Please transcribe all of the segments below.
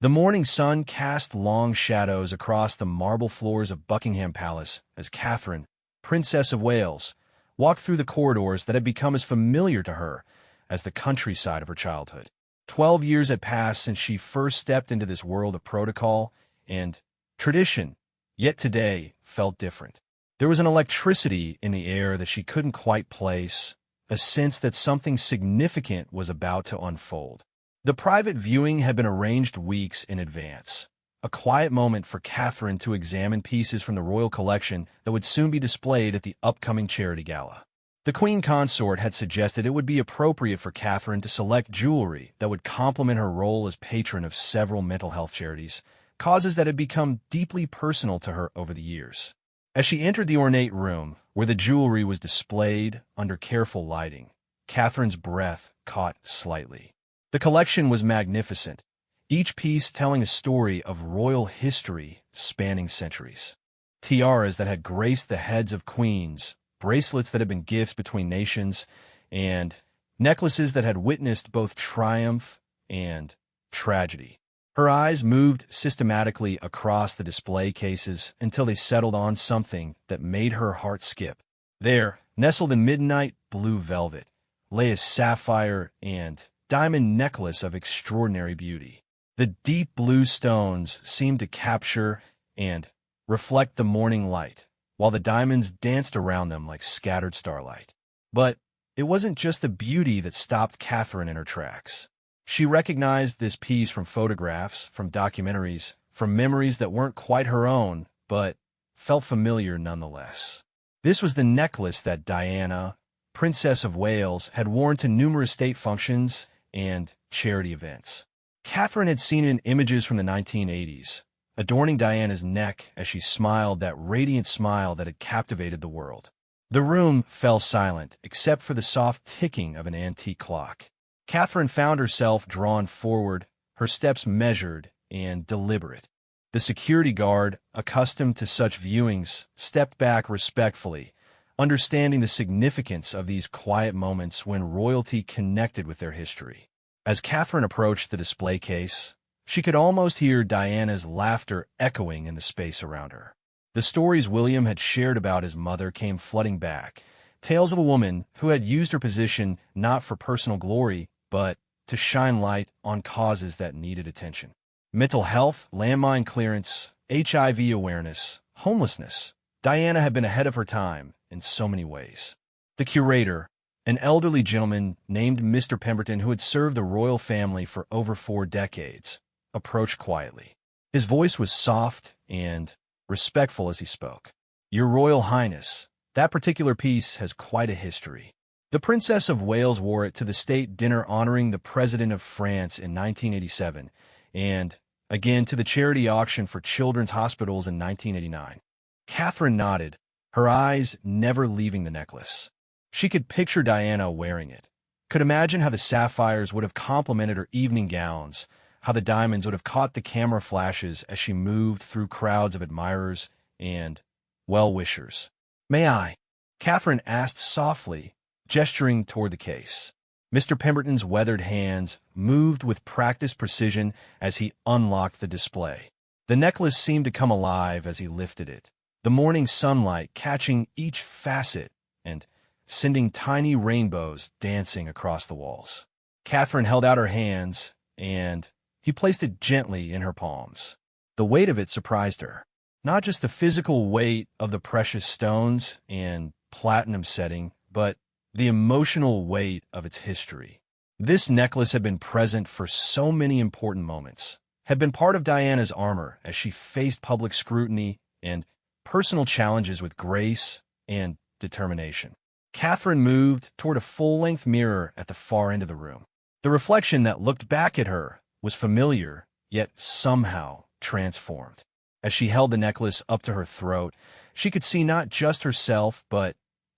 The morning sun cast long shadows across the marble floors of Buckingham Palace as Catherine, Princess of Wales, walked through the corridors that had become as familiar to her as the countryside of her childhood. 12 years had passed since she first stepped into this world of protocol and tradition, yet today felt different. There was an electricity in the air that she couldn't quite place, a sense that something significant was about to unfold. The private viewing had been arranged weeks in advance, a quiet moment for Catherine to examine pieces from the royal collection that would soon be displayed at the upcoming charity gala. The Queen Consort had suggested it would be appropriate for Catherine to select jewelry that would complement her role as patron of several mental health charities, causes that had become deeply personal to her over the years. As she entered the ornate room, where the jewelry was displayed under careful lighting, Catherine's breath caught slightly. The collection was magnificent, each piece telling a story of royal history spanning centuries. Tiaras that had graced the heads of queens, bracelets that had been gifts between nations, and necklaces that had witnessed both triumph and tragedy. Her eyes moved systematically across the display cases until they settled on something that made her heart skip. There, nestled in midnight blue velvet, lay a sapphire and diamond necklace of extraordinary beauty. The deep blue stones seemed to capture and reflect the morning light, while the diamonds danced around them like scattered starlight. But it wasn't just the beauty that stopped Catherine in her tracks. She recognized this piece from photographs, from documentaries, from memories that weren't quite her own, but felt familiar nonetheless. This was the necklace that Diana, Princess of Wales, had worn to numerous state functions and charity events. Catherine had seen it in images from the 1980s, adorning Diana's neck as she smiled that radiant smile that had captivated the world. The room fell silent, except for the soft ticking of an antique clock. Catherine found herself drawn forward, her steps measured and deliberate. The security guard, accustomed to such viewings, stepped back respectfully, understanding the significance of these quiet moments when royalty connected with their history. As Catherine approached the display case, she could almost hear Diana's laughter echoing in the space around her. The stories William had shared about his mother came flooding back, tales of a woman who had used her position not for personal glory, but to shine light on causes that needed attention. Mental health, landmine clearance, HIV awareness, homelessness. Diana had been ahead of her time in so many ways. The curator, an elderly gentleman named Mr. Pemberton who had served the royal family for over 4 decades, approached quietly. His voice was soft and respectful as he spoke. "Your Royal Highness, that particular piece has quite a history. The Princess of Wales wore it to the state dinner honoring the President of France in 1987, and again to the charity auction for children's hospitals in 1989. Catherine nodded, her eyes never leaving the necklace. She could picture Diana wearing it, could imagine how the sapphires would have complemented her evening gowns, how the diamonds would have caught the camera flashes as she moved through crowds of admirers and well-wishers. "May I?" Catherine asked softly, gesturing toward the case. Mr. Pemberton's weathered hands moved with practiced precision as he unlocked the display. The necklace seemed to come alive as he lifted it, the morning sunlight catching each facet and sending tiny rainbows dancing across the walls. Catherine held out her hands, and he placed it gently in her palms. The weight of it surprised her. Not just the physical weight of the precious stones and platinum setting, but the emotional weight of its history. This necklace had been present for so many important moments, had been part of Diana's armor as she faced public scrutiny and personal challenges with grace and determination. Catherine moved toward a full-length mirror at the far end of the room. The reflection that looked back at her was familiar, yet somehow transformed. As she held the necklace up to her throat, she could see not just herself, but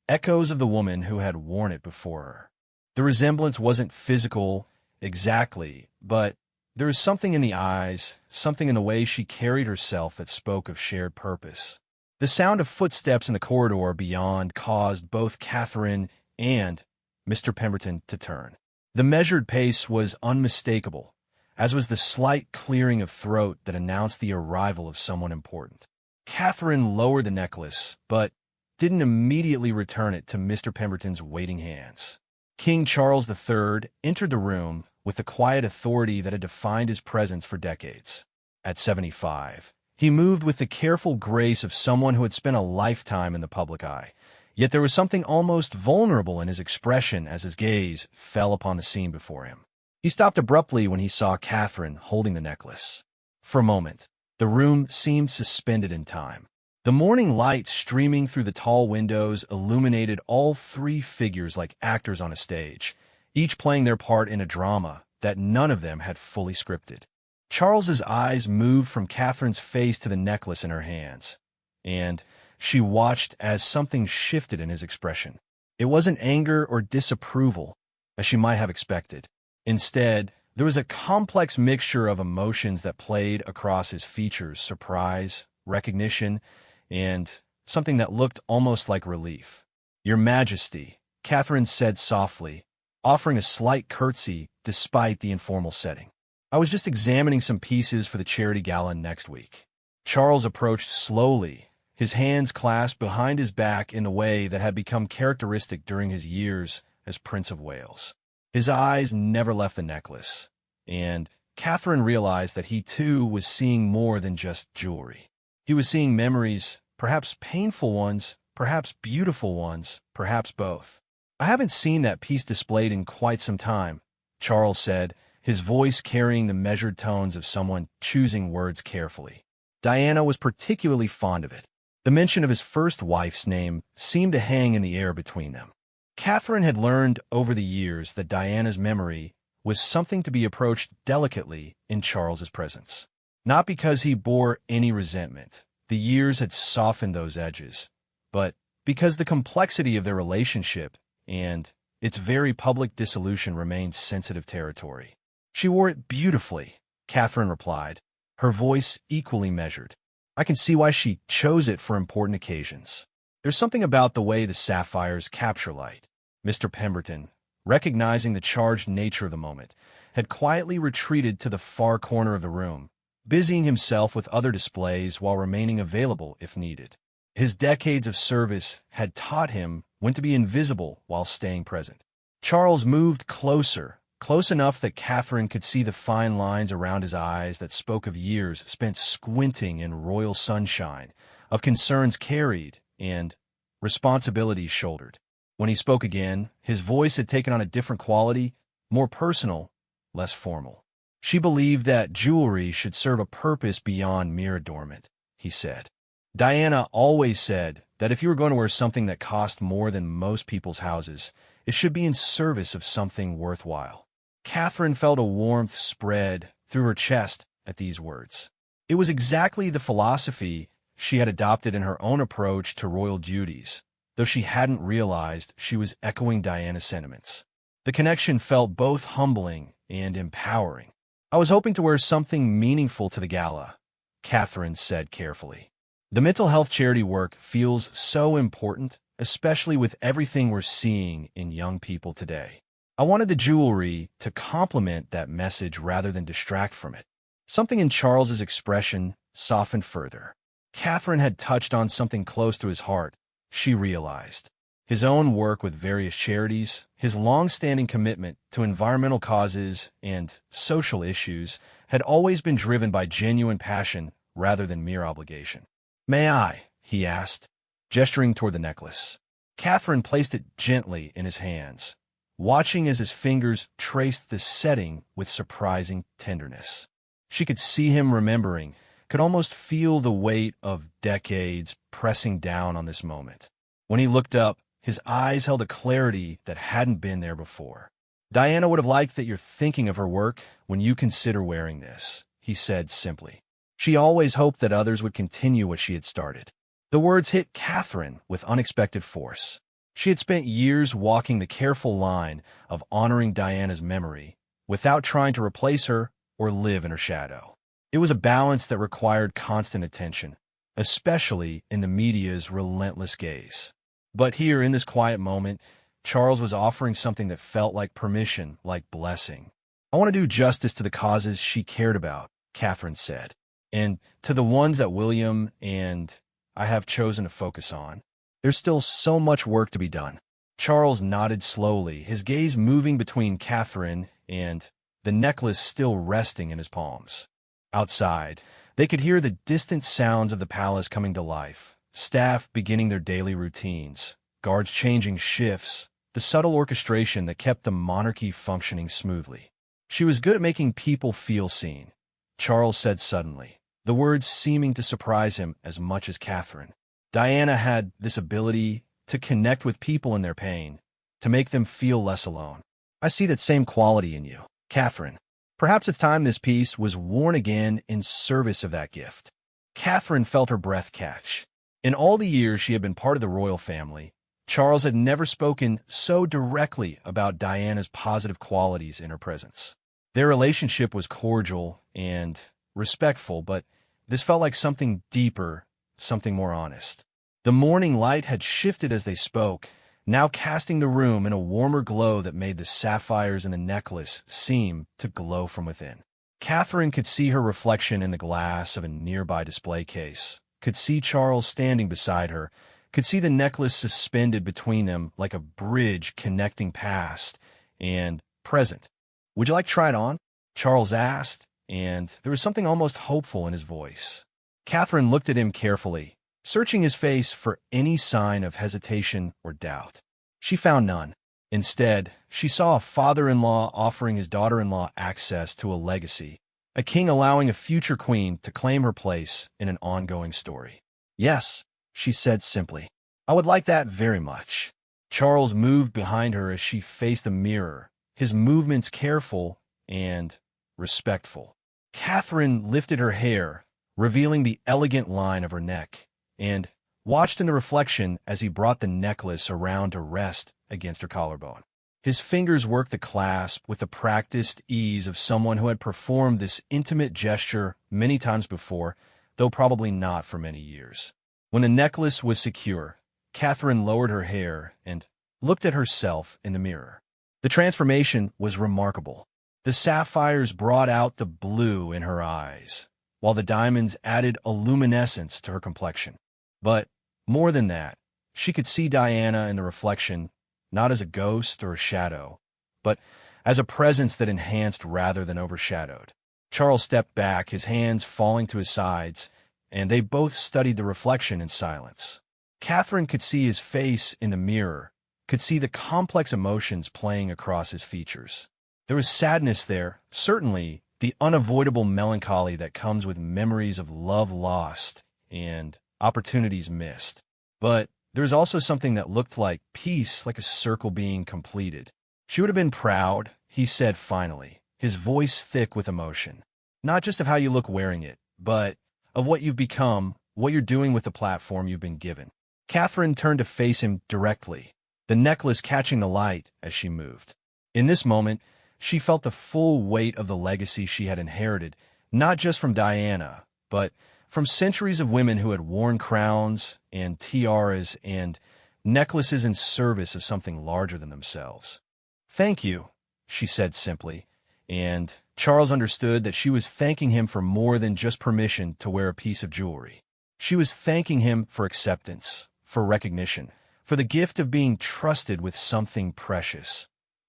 echoes of the woman who had worn it before her. The resemblance wasn't physical exactly, but there was something in the eyes, something in the way she carried herself that spoke of shared purpose. The sound of footsteps in the corridor beyond caused both Catherine and Mr. Pemberton to turn. The measured pace was unmistakable, as was the slight clearing of throat that announced the arrival of someone important. Catherine lowered the necklace, but didn't immediately return it to Mr. Pemberton's waiting hands. King Charles III entered the room with the quiet authority that had defined his presence for decades. At 75, he moved with the careful grace of someone who had spent a lifetime in the public eye. Yet there was something almost vulnerable in his expression as his gaze fell upon the scene before him. He stopped abruptly when he saw Catherine holding the necklace. For a moment, the room seemed suspended in time. The morning light streaming through the tall windows illuminated all three figures like actors on a stage, each playing their part in a drama that none of them had fully scripted. Charles's eyes moved from Catherine's face to the necklace in her hands, and she watched as something shifted in his expression. It wasn't anger or disapproval, as she might have expected. Instead, there was a complex mixture of emotions that played across his features: surprise, recognition, and something that looked almost like relief. "Your Majesty," Catherine said softly, offering a slight curtsy despite the informal setting. "I was just examining some pieces for the charity gala next week." Charles approached slowly, his hands clasped behind his back in the way that had become characteristic during his years as Prince of Wales. His eyes never left the necklace, and Catherine realized that he too was seeing more than just jewelry. He was seeing memories, perhaps painful ones, perhaps beautiful ones, perhaps both. "I haven't seen that piece displayed in quite some time," Charles said, his voice carrying the measured tones of someone choosing words carefully. Diana was particularly fond of it. The mention of his first wife's name seemed to hang in the air between them. Catherine had learned over the years that Diana's memory was something to be approached delicately in Charles's presence. Not because he bore any resentment, the years had softened those edges, but because the complexity of their relationship and its very public dissolution remained sensitive territory. "She wore it beautifully," Catherine replied, her voice equally measured. "I can see why she chose it for important occasions. There's something about the way the sapphires capture light." Mr. Pemberton, recognizing the charged nature of the moment, had quietly retreated to the far corner of the room, busying himself with other displays while remaining available if needed. His decades of service had taught him when to be invisible while staying present. Charles moved closer, close enough that Catherine could see the fine lines around his eyes that spoke of years spent squinting in royal sunshine, of concerns carried and responsibilities shouldered. When he spoke again, his voice had taken on a different quality, more personal, less formal. "She believed that jewelry should serve a purpose beyond mere adornment," he said. "Diana always said that if you were going to wear something that cost more than most people's houses, it should be in service of something worthwhile." Catherine felt a warmth spread through her chest at these words. It was exactly the philosophy she had adopted in her own approach to royal duties, though she hadn't realized she was echoing Diana's sentiments. The connection felt both humbling and empowering. "I was hoping to wear something meaningful to the gala," Catherine said carefully. "The mental health charity work feels so important, especially with everything we're seeing in young people today. I wanted the jewelry to complement that message rather than distract from it." Something in Charles's expression softened further. Catherine had touched on something close to his heart, she realized. His own work with various charities, his long-standing commitment to environmental causes and social issues had always been driven by genuine passion rather than mere obligation. "May I?" he asked, gesturing toward the necklace. Catherine placed it gently in his hands, watching as his fingers traced the setting with surprising tenderness. She could see him remembering, could almost feel the weight of decades pressing down on this moment. When he looked up, his eyes held a clarity that hadn't been there before. "Diana would have liked that you're thinking of her work when you consider wearing this," he said simply. "She always hoped that others would continue what she had started." The words hit Catherine with unexpected force. She had spent years walking the careful line of honoring Diana's memory without trying to replace her or live in her shadow. It was a balance that required constant attention, especially in the media's relentless gaze. But here, in this quiet moment, Charles was offering something that felt like permission, like blessing. I want to do justice to the causes she cared about, Catherine said, and to the ones that William and I have chosen to focus on. There's still so much work to be done. Charles nodded slowly, his gaze moving between Catherine and the necklace still resting in his palms. Outside, they could hear the distant sounds of the palace coming to life, staff beginning their daily routines, guards changing shifts, the subtle orchestration that kept the monarchy functioning smoothly. She was good at making people feel seen, Charles said suddenly, the words seeming to surprise him as much as Catherine. Diana had this ability to connect with people in their pain, to make them feel less alone. I see that same quality in you, Catherine. Perhaps it's time this piece was worn again in service of that gift. Catherine felt her breath catch. In all the years she had been part of the royal family, Charles had never spoken so directly about Diana's positive qualities in her presence. Their relationship was cordial and respectful, but this felt like something deeper, something more honest. The morning light had shifted as they spoke, now casting the room in a warmer glow that made the sapphires in the necklace seem to glow from within. Catherine could see her reflection in the glass of a nearby display case, could see Charles standing beside her, could see the necklace suspended between them like a bridge connecting past and present. "Would you like to try it on?" Charles asked, and there was something almost hopeful in his voice. Catherine looked at him carefully, searching his face for any sign of hesitation or doubt. She found none. Instead, she saw a father-in-law offering his daughter-in-law access to a legacy, a king allowing a future queen to claim her place in an ongoing story. "Yes," she said simply. "I would like that very much." Charles moved behind her as she faced the mirror, his movements careful and respectful. Catherine lifted her hair, revealing the elegant line of her neck, and watched in the reflection as he brought the necklace around to rest against her collarbone. His fingers worked the clasp with the practiced ease of someone who had performed this intimate gesture many times before, though probably not for many years. When the necklace was secure, Catherine lowered her hair and looked at herself in the mirror. The transformation was remarkable. The sapphires brought out the blue in her eyes, while the diamonds added a luminescence to her complexion. But more than that, she could see Diana in the reflection, not as a ghost or a shadow, but as a presence that enhanced rather than overshadowed. Charles stepped back, his hands falling to his sides, and they both studied the reflection in silence. Catherine could see his face in the mirror, could see the complex emotions playing across his features. There was sadness there, certainly the unavoidable melancholy that comes with memories of love lost and opportunities missed. But there was also something that looked like peace, like a circle being completed. "She would have been proud," he said finally, his voice thick with emotion. "Not just of how you look wearing it, but of what you've become, what you're doing with the platform you've been given." Catherine turned to face him directly, the necklace catching the light as she moved. In this moment, she felt the full weight of the legacy she had inherited, not just from Diana, but from centuries of women who had worn crowns and tiaras and necklaces in service of something larger than themselves. "Thank you," she said simply, and Charles understood that she was thanking him for more than just permission to wear a piece of jewelry. She was thanking him for acceptance, for recognition, for the gift of being trusted with something precious.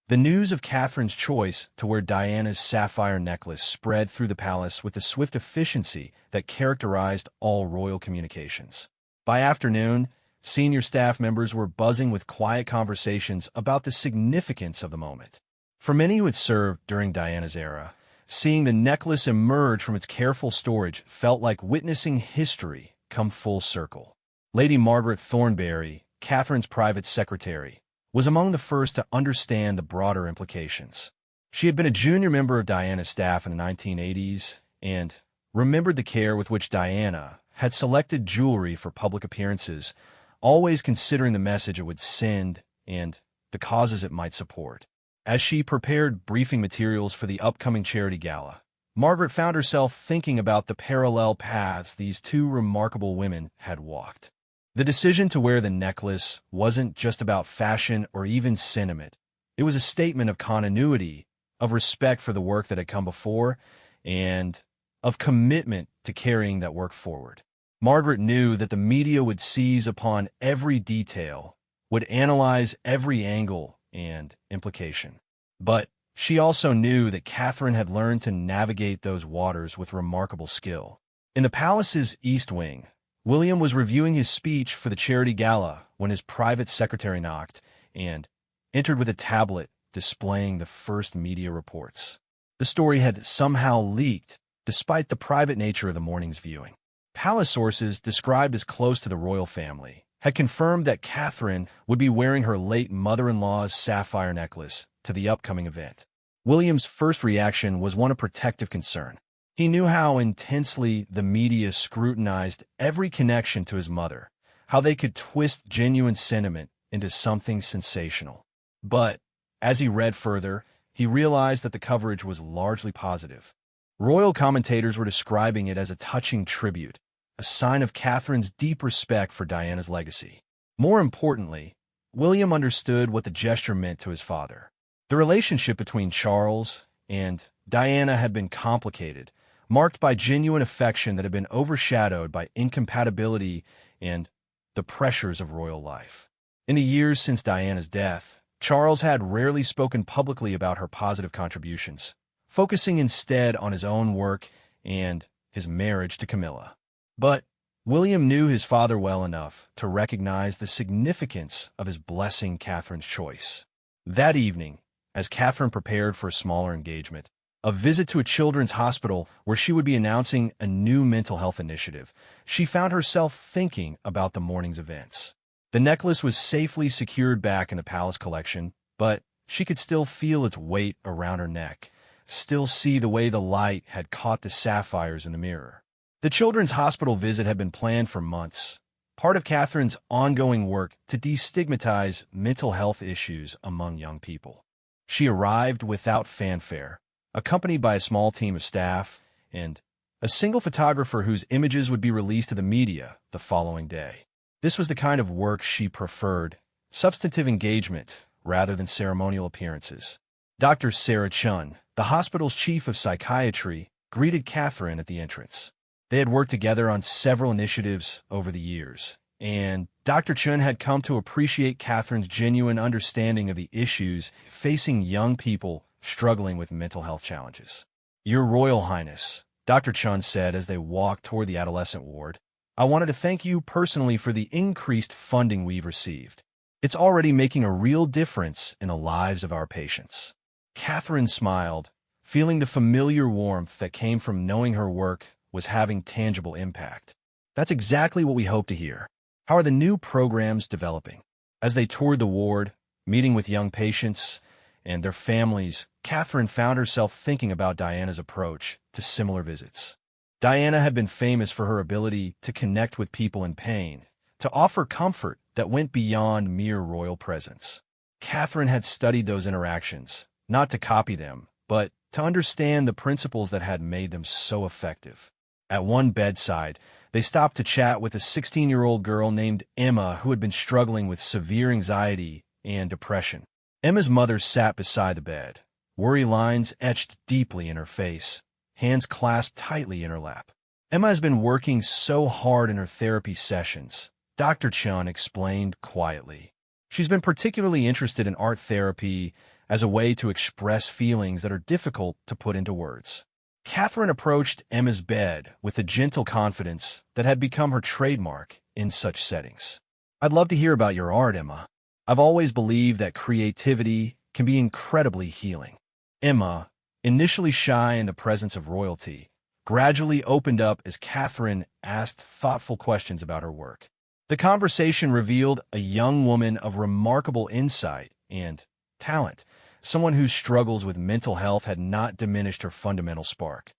The news of Catherine's choice to wear Diana's sapphire necklace spread through the palace with the swift efficiency that characterized all royal communications. By afternoon, senior staff members were buzzing with quiet conversations about the significance of the moment. For many who had served during Diana's era, seeing the necklace emerge from its careful storage felt like witnessing history come full circle. Lady Margaret Thornbury, Catherine's private secretary, was among the first to understand the broader implications. She had been a junior member of Diana's staff in the 1980s and remembered the care with which Diana had selected jewelry for public appearances, always considering the message it would send and the causes it might support. As she prepared briefing materials for the upcoming charity gala, Margaret found herself thinking about the parallel paths these two remarkable women had walked. The decision to wear the necklace wasn't just about fashion or even sentiment. It was a statement of continuity, of respect for the work that had come before, and of commitment to carrying that work forward. Margaret knew that the media would seize upon every detail, would analyze every angle and implication. But she also knew that Catherine had learned to navigate those waters with remarkable skill. In the palace's East Wing, William was reviewing his speech for the charity gala when his private secretary knocked and entered with a tablet displaying the first media reports. The story had somehow leaked, despite the private nature of the morning's viewing. Palace sources, described as close to the royal family, had confirmed that Catherine would be wearing her late mother-in-law's sapphire necklace to the upcoming event. William's first reaction was one of protective concern. He knew how intensely the media scrutinized every connection to his mother, how they could twist genuine sentiment into something sensational. But, as he read further, he realized that the coverage was largely positive. Royal commentators were describing it as a touching tribute, a sign of Catherine's deep respect for Diana's legacy. More importantly, William understood what the gesture meant to his father. The relationship between Charles and Diana had been complicated, marked by genuine affection that had been overshadowed by incompatibility and the pressures of royal life. In the years since Diana's death, Charles had rarely spoken publicly about her positive contributions, focusing instead on his own work and his marriage to Camilla. But William knew his father well enough to recognize the significance of his blessing Catherine's choice. That evening, as Catherine prepared for a smaller engagement, a visit to a children's hospital where she would be announcing a new mental health initiative, she found herself thinking about the morning's events. The necklace was safely secured back in the palace collection, but she could still feel its weight around her neck, still see the way the light had caught the sapphires in the mirror. The children's hospital visit had been planned for months, part of Catherine's ongoing work to destigmatize mental health issues among young people. She arrived without fanfare, accompanied by a small team of staff and a single photographer whose images would be released to the media the following day. This was the kind of work she preferred, substantive engagement rather than ceremonial appearances. Dr. Sarah Chun, the hospital's chief of psychiatry, greeted Catherine at the entrance. They had worked together on several initiatives over the years, and Dr. Chun had come to appreciate Catherine's genuine understanding of the issues facing young people struggling with mental health challenges. "Your Royal Highness," Dr. Chun said as they walked toward the adolescent ward, "I wanted to thank you personally for the increased funding we've received. It's already making a real difference in the lives of our patients." Catherine smiled, feeling the familiar warmth that came from knowing her work was having tangible impact. "That's exactly what we hope to hear. How are the new programs developing?" As they toured the ward, meeting with young patients and their families, Catherine found herself thinking about Diana's approach to similar visits. Diana had been famous for her ability to connect with people in pain, to offer comfort that went beyond mere royal presence. Catherine had studied those interactions, not to copy them, but to understand the principles that had made them so effective. At one bedside, they stopped to chat with a 16-year-old girl named Emma who had been struggling with severe anxiety and depression. Emma's mother sat beside the bed, worry lines etched deeply in her face, hands clasped tightly in her lap. "Emma has been working so hard in her therapy sessions," Dr. Chun explained quietly. "She's been particularly interested in art therapy as a way to express feelings that are difficult to put into words." Catherine approached Emma's bed with the gentle confidence that had become her trademark in such settings. "I'd love to hear about your art, Emma. I've always believed that creativity can be incredibly healing." Emma, initially shy in the presence of royalty, gradually opened up as Catherine asked thoughtful questions about her work. The conversation revealed a young woman of remarkable insight and talent, someone whose struggles with mental health had not diminished her fundamental spark.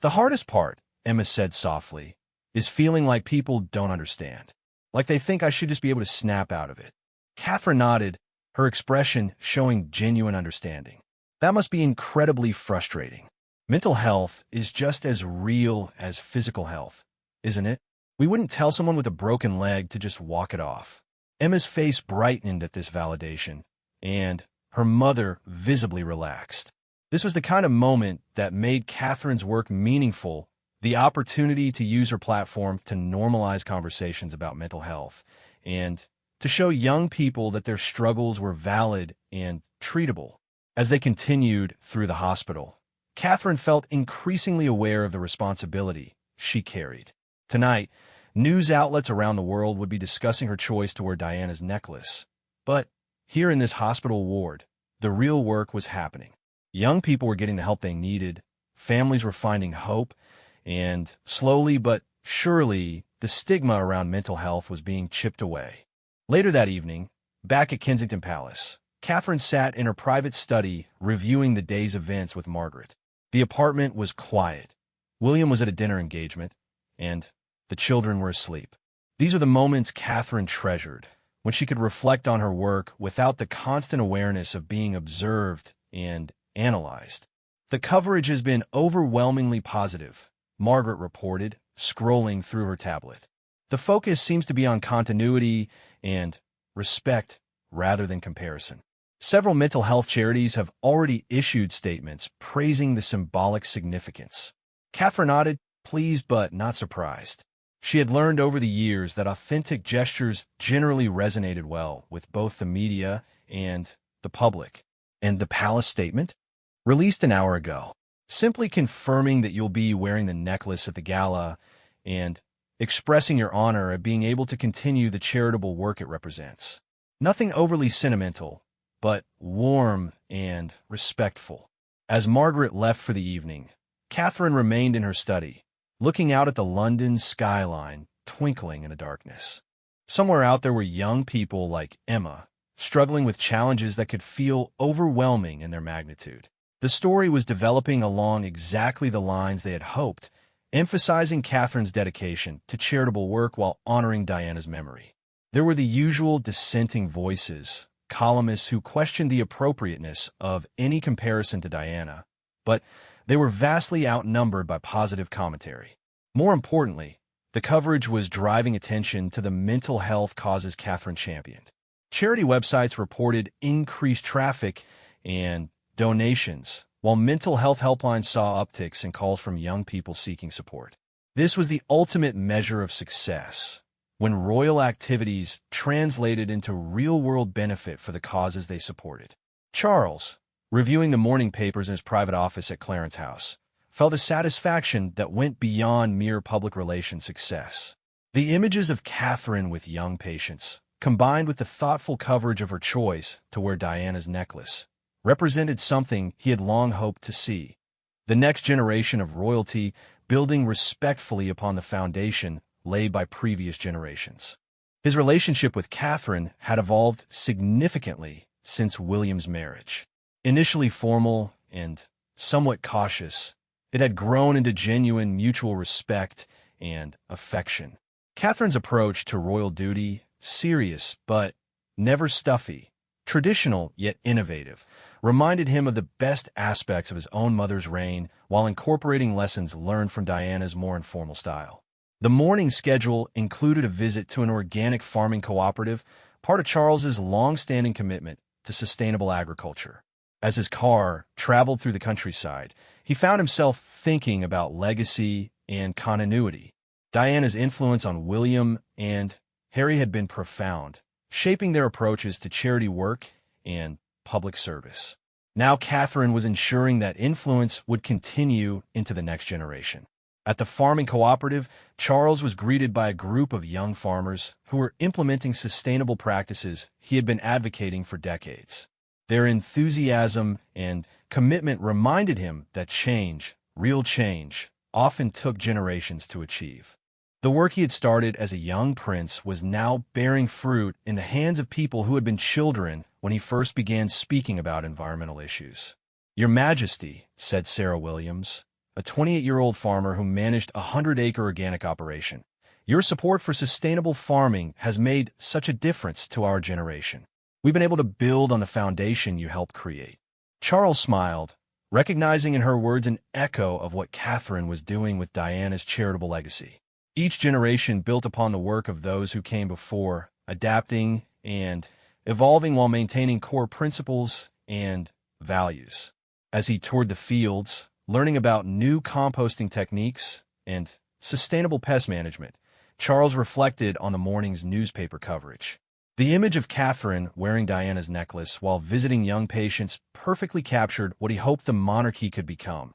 "The hardest part," Emma said softly, "is feeling like people don't understand, like they think I should just be able to snap out of it." Catherine nodded, her expression showing genuine understanding. "That must be incredibly frustrating. Mental health is just as real as physical health, isn't it? We wouldn't tell someone with a broken leg to just walk it off." Emma's face brightened at this validation, and her mother visibly relaxed. This was the kind of moment that made Catherine's work meaningful, the opportunity to use her platform to normalize conversations about mental health and to show young people that their struggles were valid and treatable. As they continued through the hospital, Catherine felt increasingly aware of the responsibility she carried. Tonight, news outlets around the world would be discussing her choice to wear Diana's necklace. But here in this hospital ward, the real work was happening. Young people were getting the help they needed, families were finding hope, and slowly but surely, the stigma around mental health was being chipped away. Later that evening, back at Kensington Palace, Catherine sat in her private study reviewing the day's events with Margaret. The apartment was quiet. William was at a dinner engagement, and the children were asleep. These are the moments Catherine treasured, when she could reflect on her work without the constant awareness of being observed and analyzed. "The coverage has been overwhelmingly positive," Margaret reported, scrolling through her tablet. "The focus seems to be on continuity and respect rather than comparison." Several mental health charities have already issued statements praising the symbolic significance. Catherine nodded, pleased but not surprised. She had learned over the years that authentic gestures generally resonated well with both the media and the public. And the palace statement? Released an hour ago, simply confirming that you'll be wearing the necklace at the gala and expressing your honor at being able to continue the charitable work it represents. Nothing overly sentimental, but warm and respectful. As Margaret left for the evening, Catherine remained in her study, looking out at the London skyline twinkling in the darkness. Somewhere out there were young people like Emma, struggling with challenges that could feel overwhelming in their magnitude. The story was developing along exactly the lines they had hoped, emphasizing Catherine's dedication to charitable work while honoring Diana's memory. There were the usual dissenting voices, columnists who questioned the appropriateness of any comparison to Diana, but they were vastly outnumbered by positive commentary. More importantly, the coverage was driving attention to the mental health causes Catherine championed. Charity websites reported increased traffic and donations, while mental health helplines saw upticks in calls from young people seeking support. This was the ultimate measure of success, when royal activities translated into real-world benefit for the causes they supported. Charles, reviewing the morning papers in his private office at Clarence House, felt a satisfaction that went beyond mere public relations success. The images of Catherine with young patients, combined with the thoughtful coverage of her choice to wear Diana's necklace, represented something he had long hoped to see: the next generation of royalty building respectfully upon the foundation laid by previous generations. His relationship with Catherine had evolved significantly since William's marriage. Initially formal and somewhat cautious, it had grown into genuine mutual respect and affection. Catherine's approach to royal duty, serious but never stuffy, traditional yet innovative, reminded him of the best aspects of his own mother's reign while incorporating lessons learned from Diana's more informal style. The morning schedule included a visit to an organic farming cooperative, part of Charles's long-standing commitment to sustainable agriculture. As his car traveled through the countryside, he found himself thinking about legacy and continuity. Diana's influence on William and Harry had been profound, shaping their approaches to charity work and public service. Now Catherine was ensuring that influence would continue into the next generation. At the farming cooperative, Charles was greeted by a group of young farmers who were implementing sustainable practices he had been advocating for decades. Their enthusiasm and commitment reminded him that change, real change, often took generations to achieve. The work he had started as a young prince was now bearing fruit in the hands of people who had been children when he first began speaking about environmental issues. "Your Majesty," said Sarah Williams, a 28-year-old farmer who managed a 100-acre organic operation, "your support for sustainable farming has made such a difference to our generation. We've been able to build on the foundation you helped create." Charles smiled, recognizing in her words an echo of what Catherine was doing with Diana's charitable legacy. Each generation built upon the work of those who came before, adapting and evolving while maintaining core principles and values. As he toured the fields, learning about new composting techniques and sustainable pest management, Charles reflected on the morning's newspaper coverage. The image of Catherine wearing Diana's necklace while visiting young patients perfectly captured what he hoped the monarchy could become,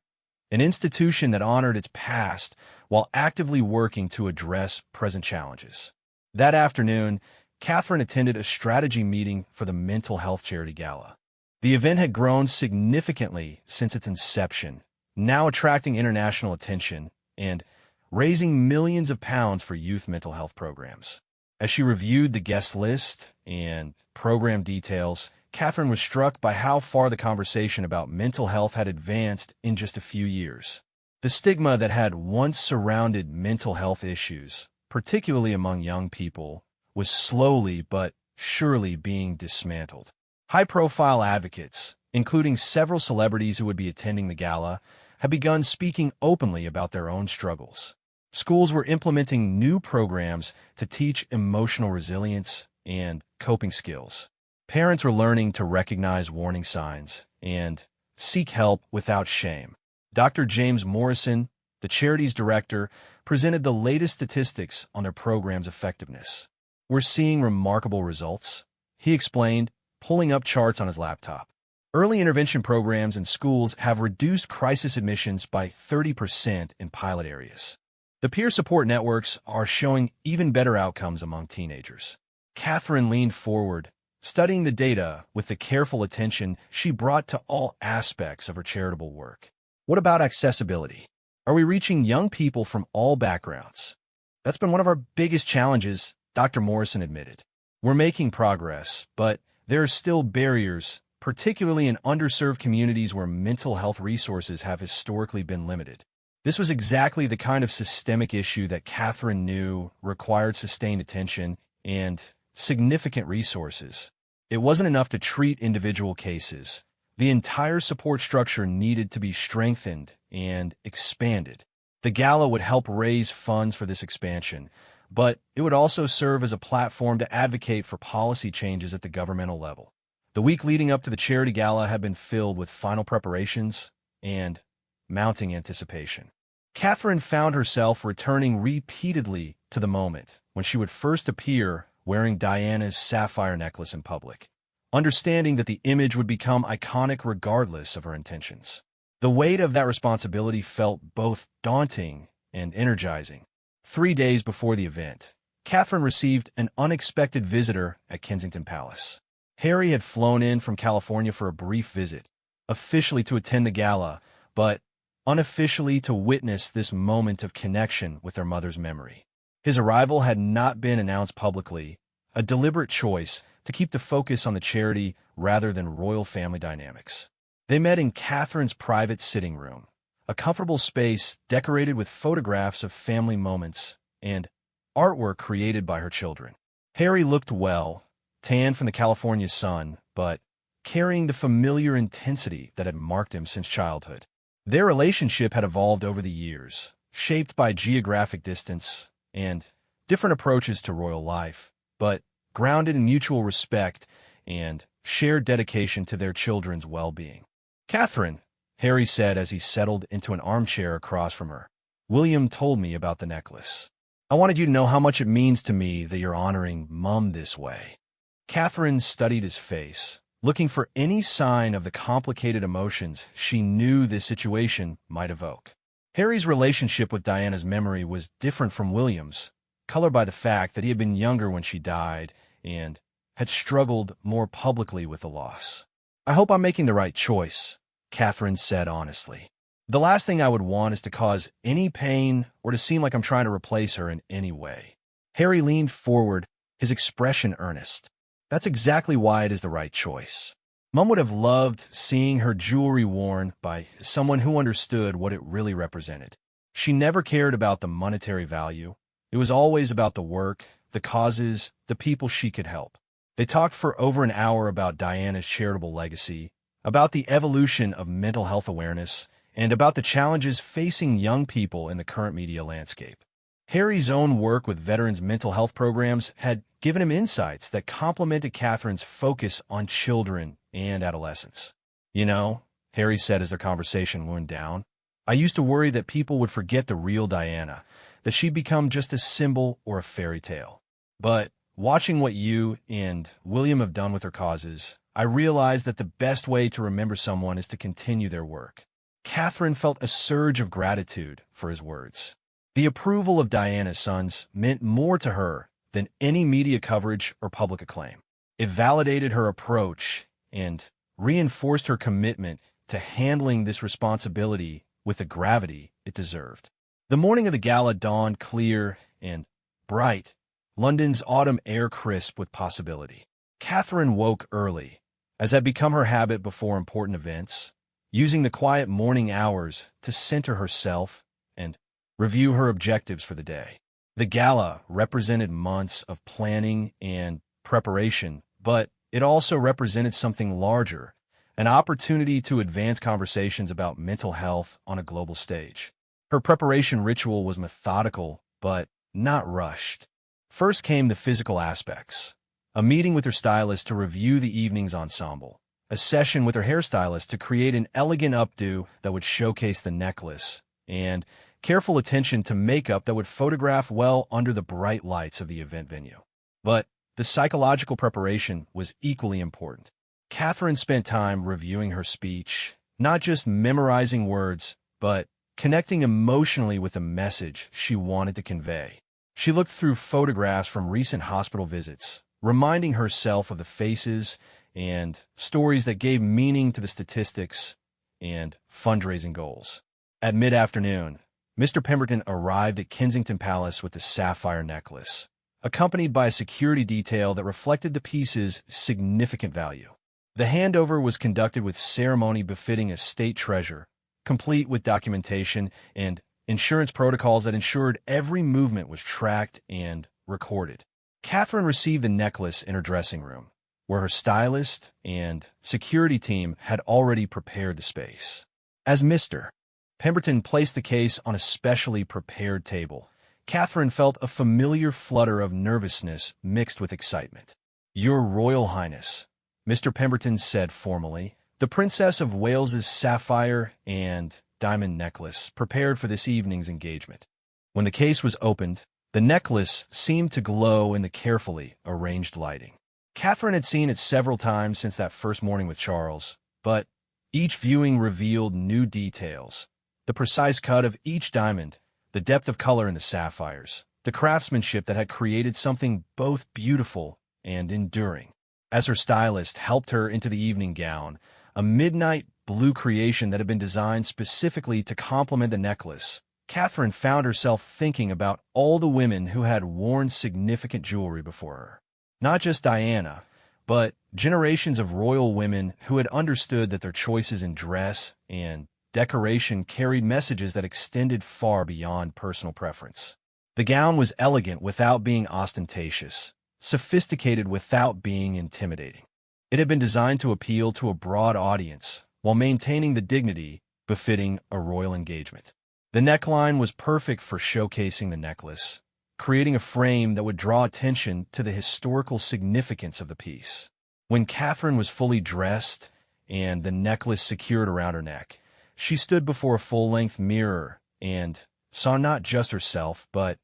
an institution that honored its past while actively working to address present challenges. That afternoon, Catherine attended a strategy meeting for the Mental Health Charity Gala. The event had grown significantly since its inception, now attracting international attention and raising millions of pounds for youth mental health programs. As she reviewed the guest list and program details, Catherine was struck by how far the conversation about mental health had advanced in just a few years. The stigma that had once surrounded mental health issues, particularly among young people, was slowly but surely being dismantled. High-profile advocates, including several celebrities who would be attending the gala, had begun speaking openly about their own struggles. Schools were implementing new programs to teach emotional resilience and coping skills. Parents were learning to recognize warning signs and seek help without shame. Dr. James Morrison, the charity's director, presented the latest statistics on their program's effectiveness. "We're seeing remarkable results," he explained, pulling up charts on his laptop. Early intervention programs in schools have reduced crisis admissions by 30% in pilot areas. The peer support networks are showing even better outcomes among teenagers. Catherine leaned forward, studying the data with the careful attention she brought to all aspects of her charitable work. What about accessibility? Are we reaching young people from all backgrounds? That's been one of our biggest challenges, Dr. Morrison admitted. We're making progress, but there are still barriers, particularly in underserved communities where mental health resources have historically been limited. This was exactly the kind of systemic issue that Catherine knew required sustained attention and significant resources. It wasn't enough to treat individual cases. The entire support structure needed to be strengthened and expanded. The gala would help raise funds for this expansion, but it would also serve as a platform to advocate for policy changes at the governmental level. The week leading up to the charity gala had been filled with final preparations and mounting anticipation. Catherine found herself returning repeatedly to the moment when she would first appear wearing Diana's sapphire necklace in public, understanding that the image would become iconic regardless of her intentions. The weight of that responsibility felt both daunting and energizing. 3 days before the event, Catherine received an unexpected visitor at Kensington Palace. Harry had flown in from California for a brief visit, officially to attend the gala, but unofficially to witness this moment of connection with their mother's memory. His arrival had not been announced publicly, a deliberate choice to keep the focus on the charity rather than royal family dynamics. They met in Catherine's private sitting room, a comfortable space decorated with photographs of family moments and artwork created by her children. Harry looked well, tanned from the California sun, but carrying the familiar intensity that had marked him since childhood. Their relationship had evolved over the years, shaped by geographic distance and different approaches to royal life, but grounded in mutual respect and shared dedication to their children's well-being. "Catherine," Harry said as he settled into an armchair across from her, "William told me about the necklace. I wanted you to know how much it means to me that you're honoring Mum this way." Catherine studied his face, looking for any sign of the complicated emotions she knew this situation might evoke. Harry's relationship with Diana's memory was different from William's, colored by the fact that he had been younger when she died and had struggled more publicly with the loss. "I hope I'm making the right choice," Catherine said honestly. "The last thing I would want is to cause any pain or to seem like I'm trying to replace her in any way." Harry leaned forward, his expression earnest. "That's exactly why it is the right choice. Mum would have loved seeing her jewelry worn by someone who understood what it really represented. She never cared about the monetary value. It was always about the work, the causes, the people she could help." They talked for over an hour about Diana's charitable legacy, about the evolution of mental health awareness, and about the challenges facing young people in the current media landscape. Harry's own work with veterans' mental health programs had given him insights that complemented Catherine's focus on children and adolescents. "You know," Harry said as their conversation wound down. "I used to worry that people would forget the real Diana, that she'd become just a symbol or a fairy tale. But watching what you and William have done with her causes, I realized that the best way to remember someone is to continue their work." Catherine felt a surge of gratitude for his words. The approval of Diana's sons meant more to her than any media coverage or public acclaim. It validated her approach and reinforced her commitment to handling this responsibility with the gravity it deserved. The morning of the gala dawned clear and bright, London's autumn air crisp with possibility. Catherine woke early, as had become her habit before important events, using the quiet morning hours to center herself and review her objectives for the day. The gala represented months of planning and preparation, but it also represented something larger, an opportunity to advance conversations about mental health on a global stage. Her preparation ritual was methodical, but not rushed. First came the physical aspects: a meeting with her stylist to review the evening's ensemble, a session with her hairstylist to create an elegant updo that would showcase the necklace, and careful attention to makeup that would photograph well under the bright lights of the event venue. But the psychological preparation was equally important. Catherine spent time reviewing her speech, not just memorizing words, but connecting emotionally with the message she wanted to convey. She looked through photographs from recent hospital visits, reminding herself of the faces and stories that gave meaning to the statistics and fundraising goals. At mid-afternoon, Mr. Pemberton arrived at Kensington Palace with the sapphire necklace, accompanied by a security detail that reflected the piece's significant value. The handover was conducted with ceremony befitting a state treasure, complete with documentation and insurance protocols that ensured every movement was tracked and recorded. Catherine received the necklace in her dressing room, where her stylist and security team had already prepared the space. As Mr. Pemberton placed the case on a specially prepared table, Catherine felt a familiar flutter of nervousness mixed with excitement. "Your Royal Highness," Mr. Pemberton said formally, "the Princess of Wales's sapphire and diamond necklace prepared for this evening's engagement." When the case was opened, the necklace seemed to glow in the carefully arranged lighting. Catherine had seen it several times since that first morning with Charles, but each viewing revealed new details: the precise cut of each diamond, the depth of color in the sapphires, the craftsmanship that had created something both beautiful and enduring. As her stylist helped her into the evening gown, a midnight blue creation that had been designed specifically to complement the necklace, Catherine found herself thinking about all the women who had worn significant jewelry before her. Not just Diana, but generations of royal women who had understood that their choices in dress and decoration carried messages that extended far beyond personal preference. The gown was elegant without being ostentatious, sophisticated without being intimidating. It had been designed to appeal to a broad audience while maintaining the dignity befitting a royal engagement. The neckline was perfect for showcasing the necklace, creating a frame that would draw attention to the historical significance of the piece. When Catherine was fully dressed and the necklace secured around her neck, she stood before a full-length mirror and saw not just herself, but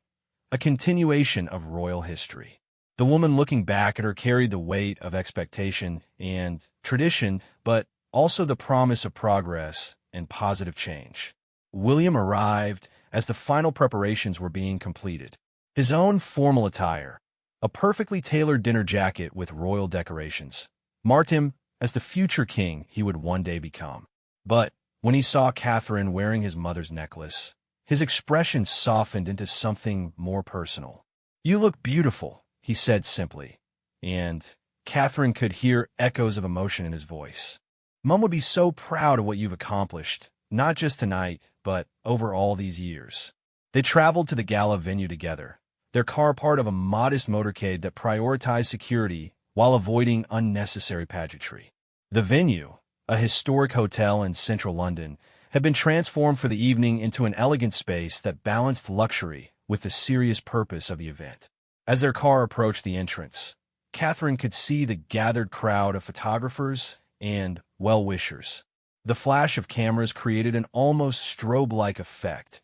a continuation of royal history. The woman looking back at her carried the weight of expectation and tradition, but also the promise of progress and positive change. William arrived as the final preparations were being completed. His own formal attire, a perfectly tailored dinner jacket with royal decorations, marked him as the future king he would one day become. But when he saw Catherine wearing his mother's necklace, his expression softened into something more personal. "You look beautiful," he said simply, and Catherine could hear echoes of emotion in his voice. "Mom would be so proud of what you've accomplished, not just tonight, but over all these years." They traveled to the gala venue together, their car part of a modest motorcade that prioritized security while avoiding unnecessary pageantry. The venue, a historic hotel in central London, had been transformed for the evening into an elegant space that balanced luxury with the serious purpose of the event. As their car approached the entrance, Catherine could see the gathered crowd of photographers and well-wishers. The flash of cameras created an almost strobe-like effect,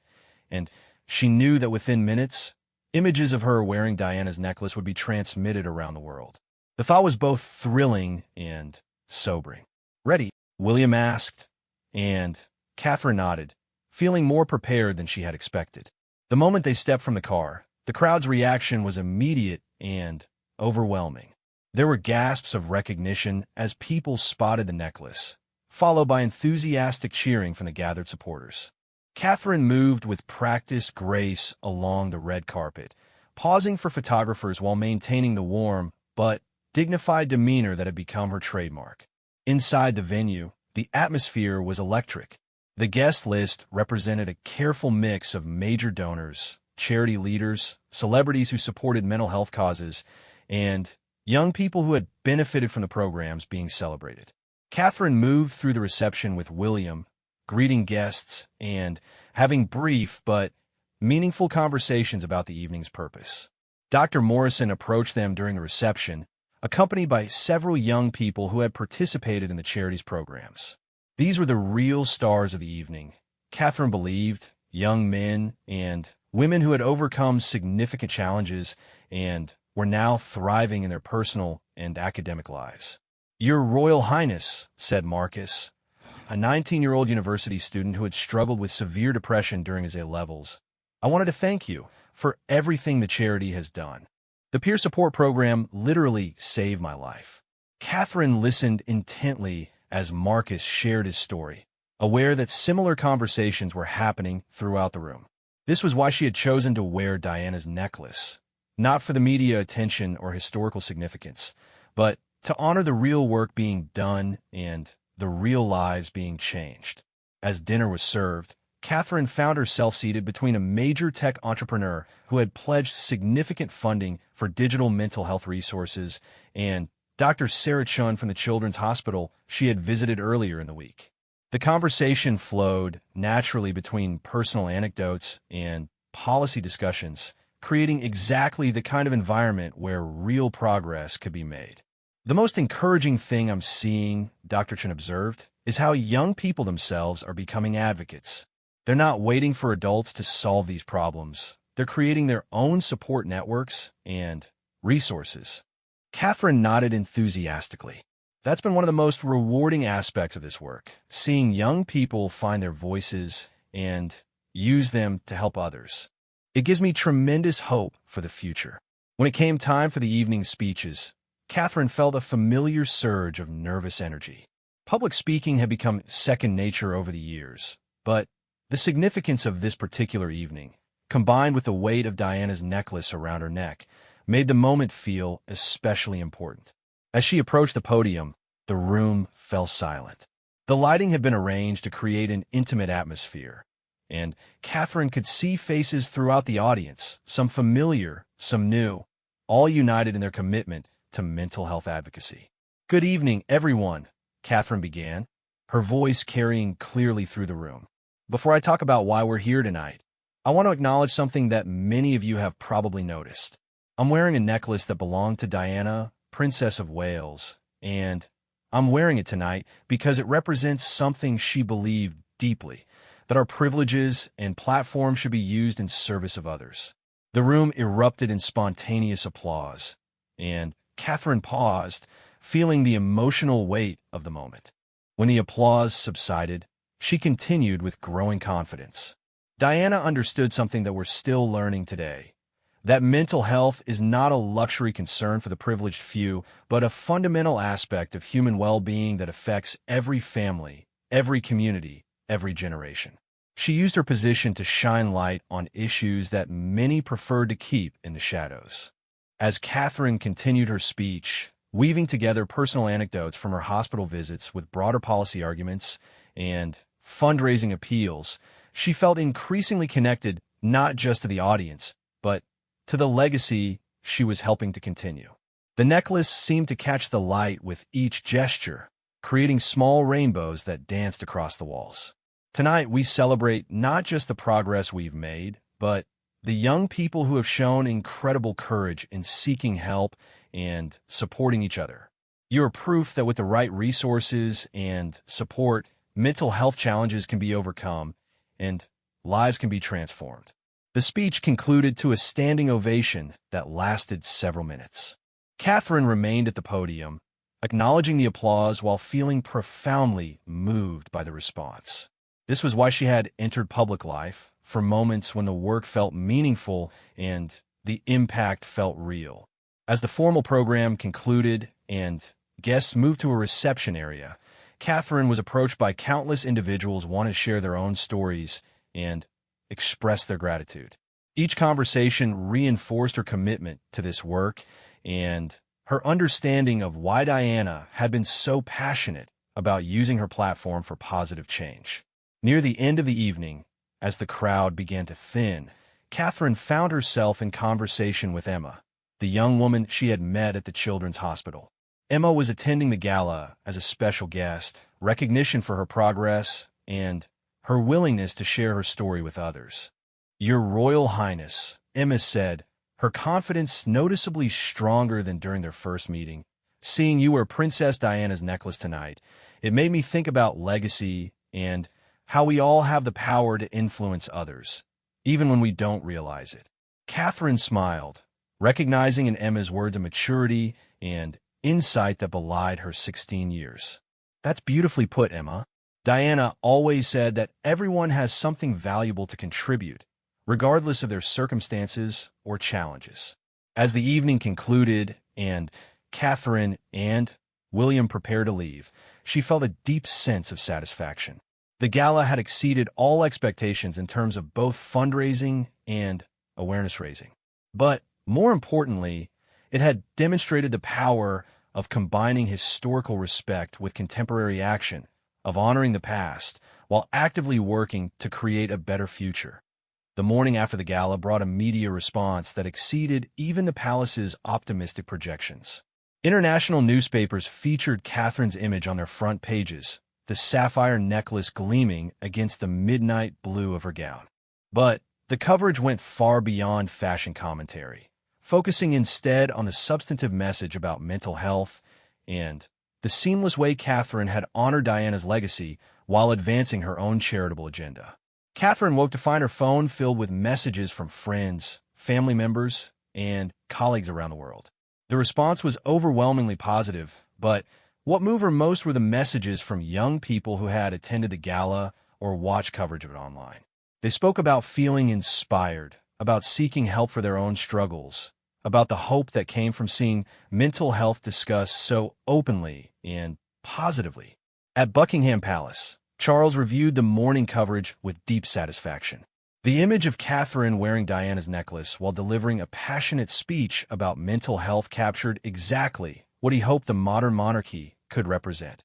and she knew that within minutes, images of her wearing Diana's necklace would be transmitted around the world. The thought was both thrilling and sobering. "Ready?" William asked, and Catherine nodded, feeling more prepared than she had expected. The moment they stepped from the car, the crowd's reaction was immediate and overwhelming. There were gasps of recognition as people spotted the necklace, followed by enthusiastic cheering from the gathered supporters. Catherine moved with practiced grace along the red carpet, pausing for photographers while maintaining the warm but dignified demeanor that had become her trademark. Inside the venue, the atmosphere was electric. The guest list represented a careful mix of major donors, charity leaders, celebrities who supported mental health causes, and young people who had benefited from the programs being celebrated. Catherine moved through the reception with William, greeting guests and having brief but meaningful conversations about the evening's purpose. Dr. Morrison approached them during the reception, accompanied by several young people who had participated in the charity's programs. These were the real stars of the evening, Catherine believed, young men and women who had overcome significant challenges and were now thriving in their personal and academic lives. "Your Royal Highness," said Marcus, a 19-year-old university student who had struggled with severe depression during his A-levels. "I wanted to thank you for everything the charity has done. The peer support program literally saved my life." Catherine listened intently as Marcus shared his story, aware that similar conversations were happening throughout the room. This was why she had chosen to wear Diana's necklace, not for the media attention or historical significance, but to honor the real work being done and the real lives being changed. As dinner was served, Catherine found herself seated between a major tech entrepreneur who had pledged significant funding for digital mental health resources and Dr. Sarah Chun from the Children's Hospital she had visited earlier in the week. The conversation flowed naturally between personal anecdotes and policy discussions, creating exactly the kind of environment where real progress could be made. "The most encouraging thing I'm seeing," Dr. Chun observed, "is how young people themselves are becoming advocates. They're not waiting for adults to solve these problems. They're creating their own support networks and resources." Catherine nodded enthusiastically. "That's been one of the most rewarding aspects of this work, seeing young people find their voices and use them to help others. It gives me tremendous hope for the future." When it came time for the evening's speeches, Catherine felt a familiar surge of nervous energy. Public speaking had become second nature over the years, but the significance of this particular evening, combined with the weight of Diana's necklace around her neck, made the moment feel especially important. As she approached the podium, the room fell silent. The lighting had been arranged to create an intimate atmosphere, and Catherine could see faces throughout the audience, some familiar, some new, all united in their commitment to mental health advocacy. "Good evening, everyone," Catherine began, her voice carrying clearly through the room. "Before I talk about why we're here tonight, I want to acknowledge something that many of you have probably noticed. I'm wearing a necklace that belonged to Diana, Princess of Wales, and I'm wearing it tonight because it represents something she believed deeply, that our privileges and platforms should be used in service of others." The room erupted in spontaneous applause, and Catherine paused, feeling the emotional weight of the moment. When the applause subsided, she continued with growing confidence. "Diana understood something that we're still learning today, that mental health is not a luxury concern for the privileged few, but a fundamental aspect of human well-being that affects every family, every community, every generation." She used her position to shine light on issues that many preferred to keep in the shadows. As Catherine continued her speech, weaving together personal anecdotes from her hospital visits with broader policy arguments and fundraising appeals, she felt increasingly connected not just to the audience, but to the legacy she was helping to continue. The necklace seemed to catch the light with each gesture, creating small rainbows that danced across the walls. Tonight, we celebrate not just the progress we've made, but the young people who have shown incredible courage in seeking help and supporting each other. You're proof that with the right resources and support, mental health challenges can be overcome, and lives can be transformed. The speech concluded to a standing ovation that lasted several minutes. Catherine remained at the podium, acknowledging the applause while feeling profoundly moved by the response. This was why she had entered public life, for moments when the work felt meaningful and the impact felt real. As the formal program concluded and guests moved to a reception area, Catherine was approached by countless individuals wanting to share their own stories and express their gratitude. Each conversation reinforced her commitment to this work and her understanding of why Diana had been so passionate about using her platform for positive change. Near the end of the evening, as the crowd began to thin, Catherine found herself in conversation with Emma, the young woman she had met at the children's hospital. Emma was attending the gala as a special guest, recognition for her progress and her willingness to share her story with others. "Your Royal Highness," Emma said, her confidence noticeably stronger than during their first meeting. "Seeing you wear Princess Diana's necklace tonight, it made me think about legacy and how we all have the power to influence others, even when we don't realize it." Catherine smiled, recognizing in Emma's words a maturity and insight that belied her 16 years. "That's beautifully put, Emma. Diana always said that everyone has something valuable to contribute, regardless of their circumstances or challenges." As the evening concluded and Catherine and William prepared to leave, she felt a deep sense of satisfaction. The gala had exceeded all expectations in terms of both fundraising and awareness raising. But more importantly, it had demonstrated the power of combining historical respect with contemporary action, of honoring the past while actively working to create a better future. The morning after the gala brought a media response that exceeded even the palace's optimistic projections. International newspapers featured Catherine's image on their front pages, the sapphire necklace gleaming against the midnight blue of her gown. But the coverage went far beyond fashion commentary, focusing instead on the substantive message about mental health and the seamless way Catherine had honored Diana's legacy while advancing her own charitable agenda. Catherine woke to find her phone filled with messages from friends, family members, and colleagues around the world. The response was overwhelmingly positive, but what moved her most were the messages from young people who had attended the gala or watched coverage of it online. They spoke about feeling inspired, about seeking help for their own struggles, about the hope that came from seeing mental health discussed so openly and positively. At Buckingham Palace, Charles reviewed the morning coverage with deep satisfaction. The image of Catherine wearing Diana's necklace while delivering a passionate speech about mental health captured exactly what he hoped the modern monarchy could represent: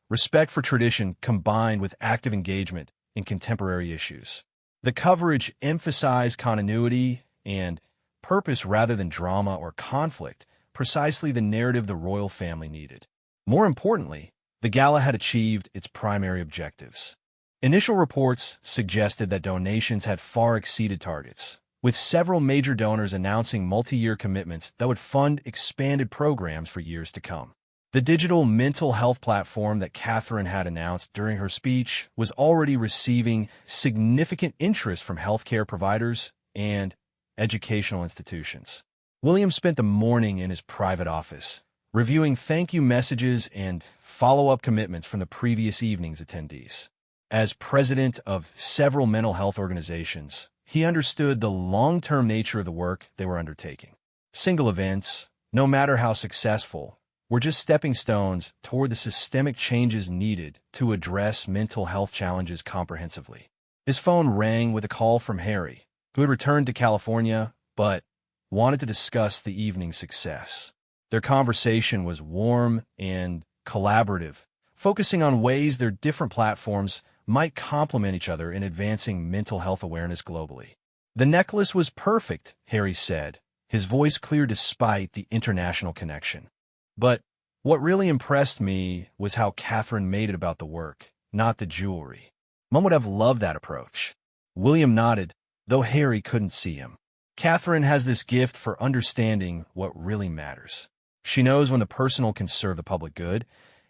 respect for tradition combined with active engagement in contemporary issues. The coverage emphasized continuity and purpose rather than drama or conflict, precisely the narrative the royal family needed. More importantly, the gala had achieved its primary objectives. Initial reports suggested that donations had far exceeded targets, with several major donors announcing multi-year commitments that would fund expanded programs for years to come. The digital mental health platform that Catherine had announced during her speech was already receiving significant interest from healthcare providers and educational institutions. William spent the morning in his private office, reviewing thank you messages and follow-up commitments from the previous evening's attendees. As president of several mental health organizations, he understood the long-term nature of the work they were undertaking. Single events, no matter how successful, were just stepping stones toward the systemic changes needed to address mental health challenges comprehensively. His phone rang with a call from Harry, who had returned to California but wanted to discuss the evening's success. Their conversation was warm and collaborative, focusing on ways their different platforms might complement each other in advancing mental health awareness globally. "The necklace was perfect," Harry said, his voice clear despite the international connection. "But what really impressed me was how Catherine made it about the work, not the jewelry. Mom would have loved that approach." William nodded, though Harry couldn't see him. "Catherine has this gift for understanding what really matters. She knows when the personal can serve the public good,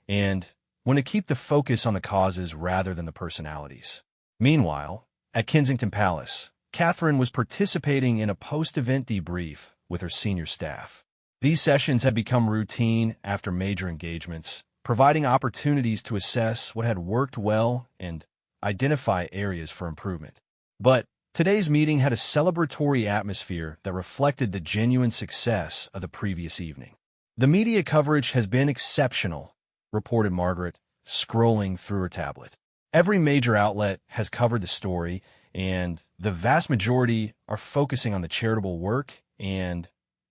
and when to keep the focus on the causes rather than the personalities. Meanwhile, at Kensington Palace, Catherine was participating in a post-event debrief with her senior staff. These sessions had become routine after major engagements, providing opportunities to assess what had worked well and identify areas for improvement. But today's meeting had a celebratory atmosphere that reflected the genuine success of the previous evening. "The media coverage has been exceptional," reported Margaret, scrolling through her tablet. "Every major outlet has covered the story, and the vast majority are focusing on the charitable work and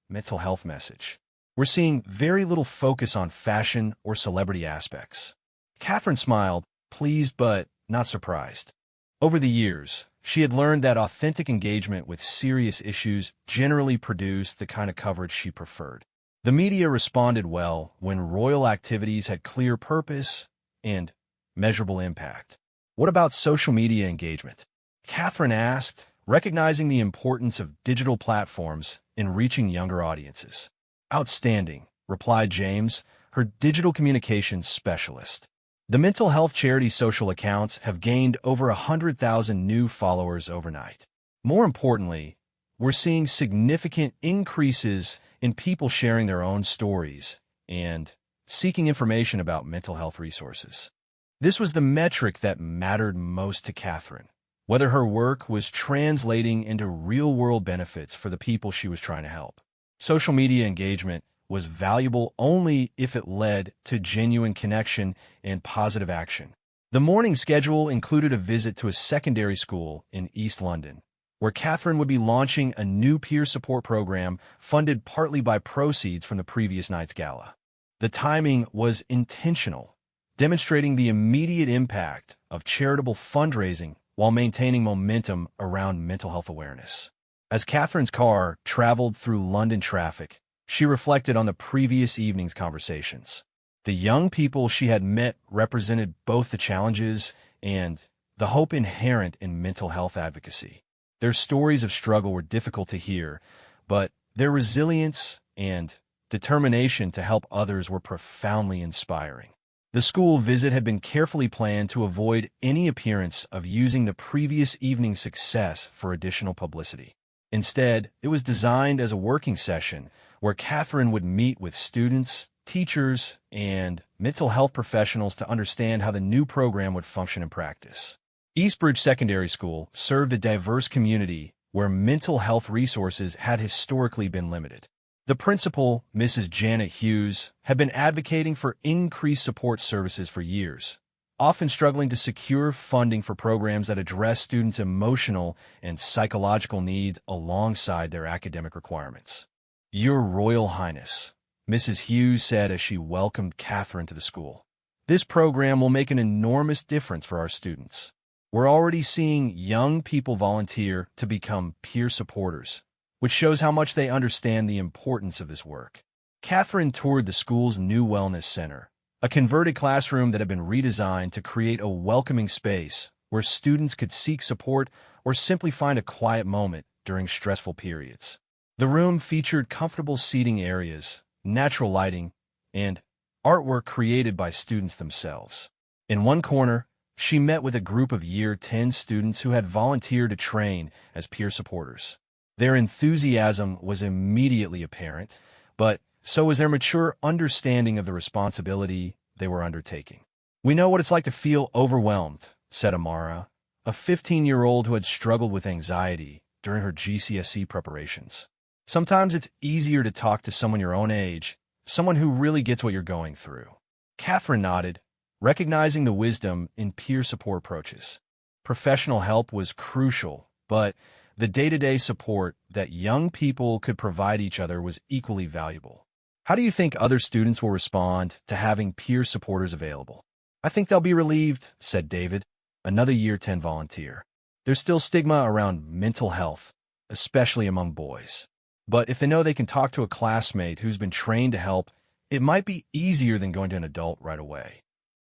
mental health message. We're seeing very little focus on fashion or celebrity aspects." Catherine smiled, pleased but not surprised. Over the years, she had learned that authentic engagement with serious issues generally produced the kind of coverage she preferred. The media responded well when royal activities had clear purpose and measurable impact. "What about social media engagement?" Catherine asked, recognizing the importance of digital platforms in reaching younger audiences. "Outstanding," replied James, her digital communications specialist. "The mental health charity social accounts have gained over 100,000 new followers overnight. More importantly, we're seeing significant increases in people sharing their own stories and seeking information about mental health resources." This was the metric that mattered most to Catherine, whether her work was translating into real-world benefits for the people she was trying to help. Social media engagement was valuable only if it led to genuine connection and positive action. The morning schedule included a visit to a secondary school in East London, where Catherine would be launching a new peer support program funded partly by proceeds from the previous night's gala. The timing was intentional, demonstrating the immediate impact of charitable fundraising while maintaining momentum around mental health awareness. As Catherine's car traveled through London traffic, she reflected on the previous evening's conversations. The young people she had met represented both the challenges and the hope inherent in mental health advocacy. Their stories of struggle were difficult to hear, but their resilience and determination to help others were profoundly inspiring. The school visit had been carefully planned to avoid any appearance of using the previous evening's success for additional publicity. Instead, it was designed as a working session where Catherine would meet with students, teachers, and mental health professionals to understand how the new program would function in practice. Eastbridge Secondary School served a diverse community where mental health resources had historically been limited. The principal, Mrs. Janet Hughes, had been advocating for increased support services for years, often struggling to secure funding for programs that address students' emotional and psychological needs alongside their academic requirements. "Your Royal Highness," Mrs. Hughes said as she welcomed Catherine to the school. "This program will make an enormous difference for our students. We're already seeing young people volunteer to become peer supporters, which shows how much they understand the importance of this work." Catherine toured the school's new wellness center, a converted classroom that had been redesigned to create a welcoming space where students could seek support or simply find a quiet moment during stressful periods. The room featured comfortable seating areas, natural lighting, and artwork created by students themselves. In one corner, she met with a group of Year 10 students who had volunteered to train as peer supporters. Their enthusiasm was immediately apparent, but so was their mature understanding of the responsibility they were undertaking. "We know what it's like to feel overwhelmed," said Amara, a 15-year-old who had struggled with anxiety during her GCSE preparations. "Sometimes it's easier to talk to someone your own age, someone who really gets what you're going through." Catherine nodded, recognizing the wisdom in peer support approaches. Professional help was crucial, but the day-to-day support that young people could provide each other was equally valuable. "How do you think other students will respond to having peer supporters available?" "I think they'll be relieved," said David, another Year 10 volunteer. "There's still stigma around mental health, especially among boys. But if they know they can talk to a classmate who's been trained to help, it might be easier than going to an adult right away."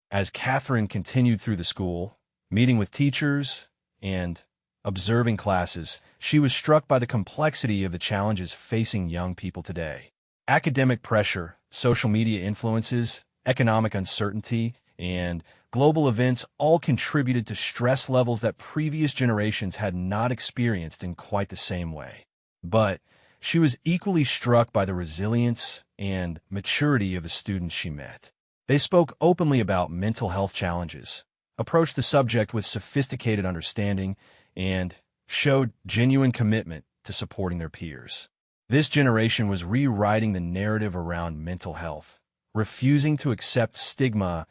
As Catherine continued through the school, meeting with teachers and observing classes, she was struck by the complexity of the challenges facing young people today. Academic pressure, social media influences, economic uncertainty, and global events all contributed to stress levels that previous generations had not experienced in quite the same way. But she was equally struck by the resilience and maturity of the students she met. They spoke openly about mental health challenges, approached the subject with sophisticated understanding, and showed genuine commitment to supporting their peers. This generation was rewriting the narrative around mental health, refusing to accept stigma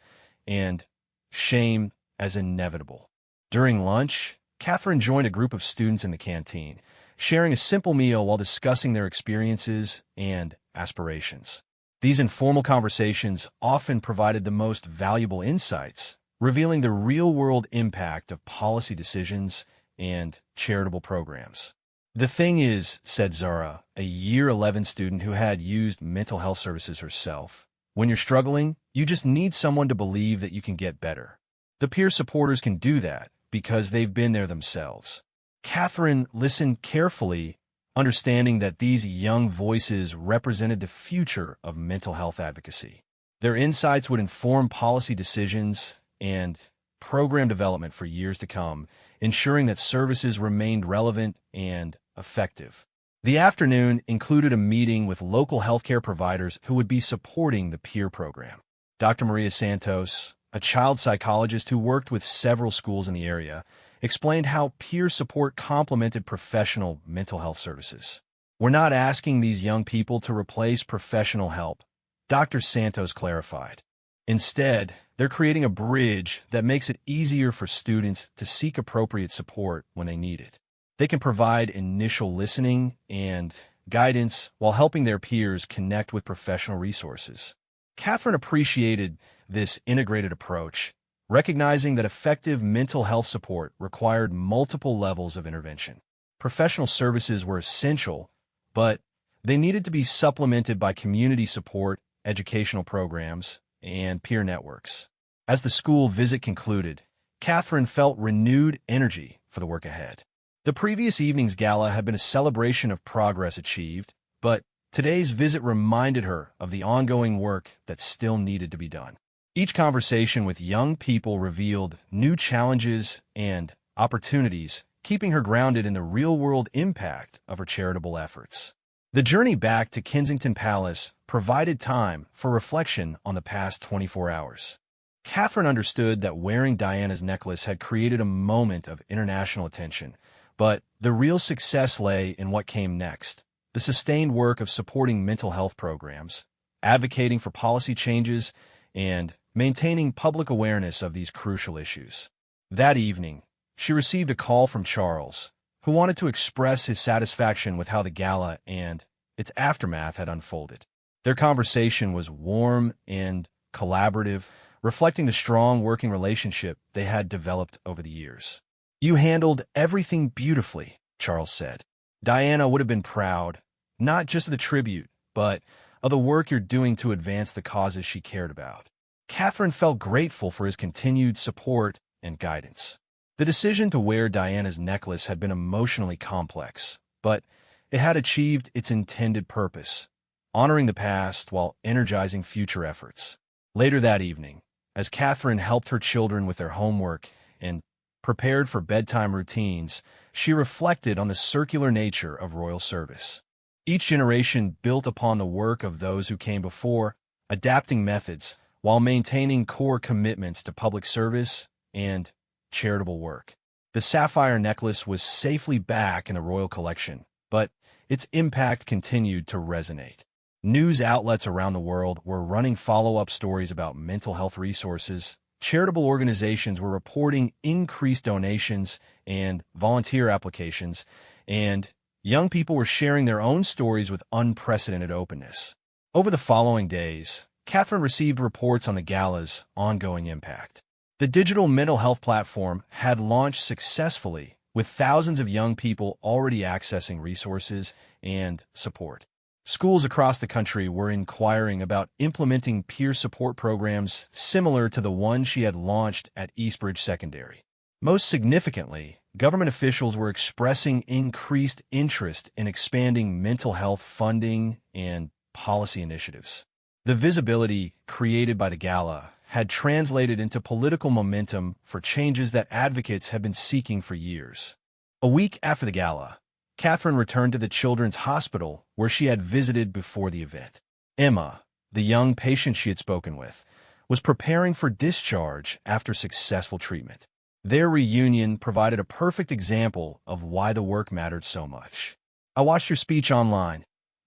and shame as inevitable. During lunch, Catherine joined a group of students in the canteen, sharing a simple meal while discussing their experiences and aspirations. These informal conversations often provided the most valuable insights, revealing the real-world impact of policy decisions and charitable programs. "The thing is," said Zara, a Year 11 student who had used mental health services herself, "when you're struggling, you just need someone to believe that you can get better. The peer supporters can do that because they've been there themselves." Catherine listened carefully, understanding that these young voices represented the future of mental health advocacy. Their insights would inform policy decisions and program development for years to come, ensuring that services remained relevant and effective. The afternoon included a meeting with local healthcare providers who would be supporting the peer program. Dr. Maria Santos, a child psychologist who worked with several schools in the area, explained how peer support complemented professional mental health services. "We're not asking these young people to replace professional help," Dr. Santos clarified. "Instead, they're creating a bridge that makes it easier for students to seek appropriate support when they need it. They can provide initial listening and guidance while helping their peers connect with professional resources." Catherine appreciated this integrated approach, recognizing that effective mental health support required multiple levels of intervention. Professional services were essential, but they needed to be supplemented by community support, educational programs, and peer networks. As the school visit concluded, Catherine felt renewed energy for the work ahead. The previous evening's gala had been a celebration of progress achieved, but today's visit reminded her of the ongoing work that still needed to be done. Each conversation with young people revealed new challenges and opportunities, keeping her grounded in the real-world impact of her charitable efforts. The journey back to Kensington Palace provided time for reflection on the past 24 hours. Catherine understood that wearing Diana's necklace had created a moment of international attention, but the real success lay in what came next: the sustained work of supporting mental health programs, advocating for policy changes, and maintaining public awareness of these crucial issues. That evening, she received a call from Charles, who wanted to express his satisfaction with how the gala and its aftermath had unfolded. Their conversation was warm and collaborative, reflecting the strong working relationship they had developed over the years. "You handled everything beautifully," Charles said. "Diana would have been proud, not just of the tribute, but of the work you're doing to advance the causes she cared about." Catherine felt grateful for his continued support and guidance. The decision to wear Diana's necklace had been emotionally complex, but it had achieved its intended purpose, honoring the past while energizing future efforts. Later that evening, as Catherine helped her children with their homework and prepared for bedtime routines, she reflected on the circular nature of royal service. Each generation built upon the work of those who came before, adapting methods while maintaining core commitments to public service and charitable work. The sapphire necklace was safely back in the royal collection, but its impact continued to resonate. News outlets around the world were running follow-up stories about mental health resources. Charitable organizations were reporting increased donations and volunteer applications, and young people were sharing their own stories with unprecedented openness. Over the following days, Catherine received reports on the gala's ongoing impact. The digital mental health platform had launched successfully, with thousands of young people already accessing resources and support. Schools across the country were inquiring about implementing peer support programs similar to the one she had launched at Eastbridge Secondary. Most significantly, government officials were expressing increased interest in expanding mental health funding and policy initiatives. The visibility created by the gala had translated into political momentum for changes that advocates had been seeking for years. A week after the gala, Catherine returned to the children's hospital where she had visited before the event. Emma, the young patient she had spoken with, was preparing for discharge after successful treatment. Their reunion provided a perfect example of why the work mattered so much. "I watched your speech online,"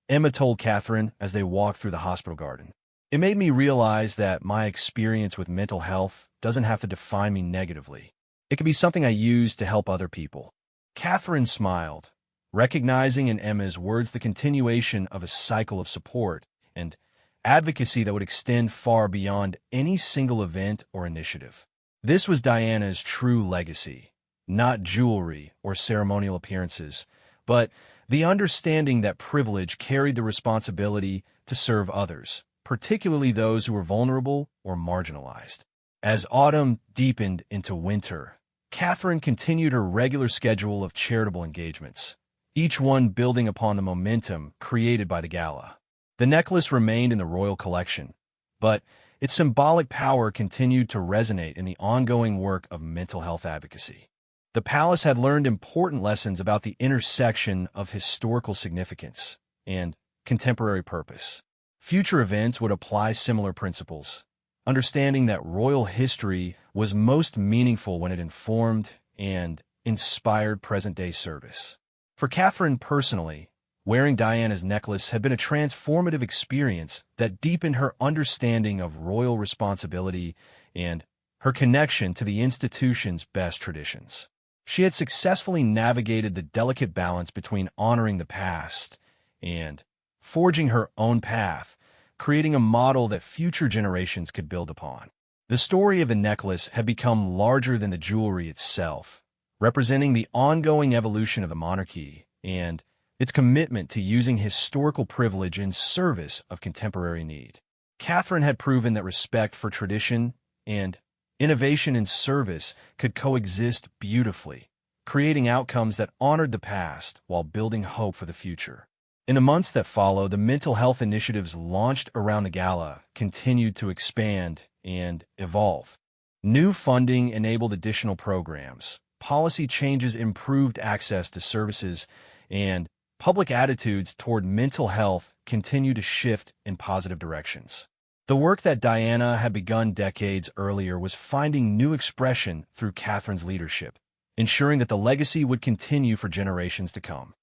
Emma told Catherine as they walked through the hospital garden. "It made me realize that my experience with mental health doesn't have to define me negatively. It can be something I use to help other people." Catherine smiled, recognizing in Emma's words the continuation of a cycle of support and advocacy that would extend far beyond any single event or initiative. This was Diana's true legacy, not jewelry or ceremonial appearances, but the understanding that privilege carried the responsibility to serve others, particularly those who were vulnerable or marginalized. As autumn deepened into winter, Catherine continued her regular schedule of charitable engagements, each one building upon the momentum created by the gala. The necklace remained in the royal collection, but its symbolic power continued to resonate in the ongoing work of mental health advocacy. The palace had learned important lessons about the intersection of historical significance and contemporary purpose. Future events would apply similar principles, understanding that royal history was most meaningful when it informed and inspired present-day service. For Catherine personally, wearing Diana's necklace had been a transformative experience that deepened her understanding of royal responsibility and her connection to the institution's best traditions. She had successfully navigated the delicate balance between honoring the past and forging her own path, creating a model that future generations could build upon. The story of the necklace had become larger than the jewelry itself, representing the ongoing evolution of the monarchy and its commitment to using historical privilege in service of contemporary need. Catherine had proven that respect for tradition and innovation in service could coexist beautifully, creating outcomes that honored the past while building hope for the future. In the months that followed, the mental health initiatives launched around the gala continued to expand and evolve. New funding enabled additional programs, policy changes improved access to services, and public attitudes toward mental health continue to shift in positive directions. The work that Diana had begun decades earlier was finding new expression through Catherine's leadership, ensuring that the legacy would continue for generations to come.